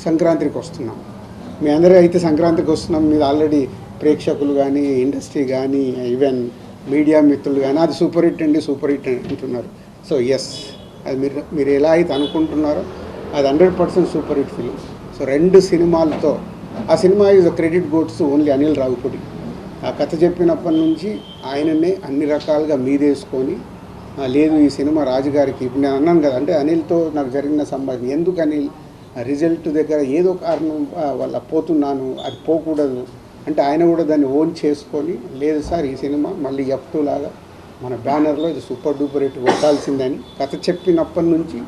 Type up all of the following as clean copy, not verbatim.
సంక్రాంతికి వస్తున్నాం. మీ అందరూ అయితే సంక్రాంతికి వస్తున్నాం మీద ఆల్రెడీ ప్రేక్షకులు కానీ ఇండస్ట్రీ కానీ ఈవెన్ మీడియా మిత్రులు కానీ అది సూపర్ హిట్ అంటున్నారు. సో ఎస్, అది మీరు ఎలా అయితే అనుకుంటున్నారో అది 100% సూపర్ హిట్ ఫిలిం. సో 2 సినిమాలతో ఆ cinema is credit గోడ్స్ only Anil Ravipudi. ఆ కథ చెప్పినప్పటి నుంచి ఆయననే అన్ని రకాలుగా మీదేసుకొని లేదు ఈ సినిమా రాజుగారికి ఇప్పుడు నేను అన్నాను కదా, అంటే అనిల్తో నాకు జరిగిన సంభాషణ ఎందుకు అనిల్ రిజల్ట్ దగ్గర ఏదో కారణం వల్ల పోతున్నాను, అది పోకూడదు అంటే ఆయన కూడా దాన్ని ఓన్ చేసుకొని లేదు సార్ ఈ సినిమా మళ్ళీ F2 లాగా మన బ్యానర్లో ఇది సూపర్ డూపర్ హిట్ కొట్టాల్సిందని కథ చెప్పినప్పటి నుంచి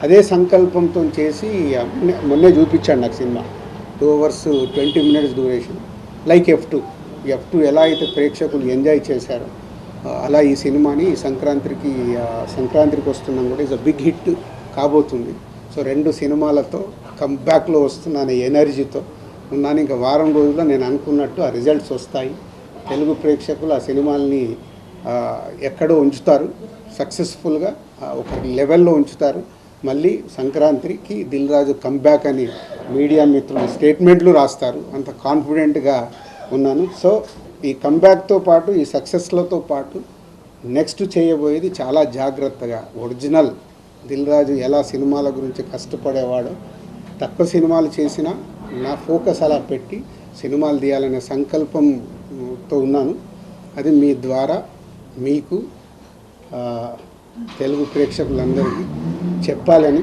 అదే సంకల్పంతో చేసి మొన్నే చూపించాడు నాకు cinema. 2 hours 20 minutes duration like F2 ఎలా అయితే ప్రేక్షకులు ఎంజాయ్ చేశారో అలా ఈ సినిమాని సంక్రాంతికి వస్తున్నాం కూడా ఈజ్ అ బిగ్ హిట్ కాబోతుంది. సో 2 సినిమాలతో కంబ్యాక్లో వస్తున్నాను ఎనర్జీతో ఉన్నాను. ఇంకా వారం రోజుల్లో నేను అనుకున్నట్టు ఆ రిజల్ట్స్ వస్తాయి. తెలుగు ప్రేక్షకులు ఆ సినిమాల్ని ఎక్కడో ఉంచుతారు, సక్సెస్ఫుల్గా ఒక లెవెల్లో ఉంచుతారు. మళ్ళీ సంక్రాంతికి దిల్ రాజు కంబ్యాక్ అని మీడియా మిత్రులు స్టేట్మెంట్లు రాస్తారు. అంత కాన్ఫిడెంట్గా ఉన్నాను. సో ఈ కంబ్యాక్తో పాటు ఈ సక్సెస్లతో పాటు నెక్స్ట్ చేయబోయేది చాలా జాగ్రత్తగా ఒరిజినల్ దిల్ రాజు ఎలా సినిమాల గురించి కష్టపడేవాడో తక్కువ సినిమాలు చేసినా నా ఫోకస్ అలా పెట్టి సినిమాలు తీయాలనే సంకల్పంతో ఉన్నాను. అది మీ ద్వారా మీకు తెలుగు ప్రేక్షకులందరికీ చెప్పాలని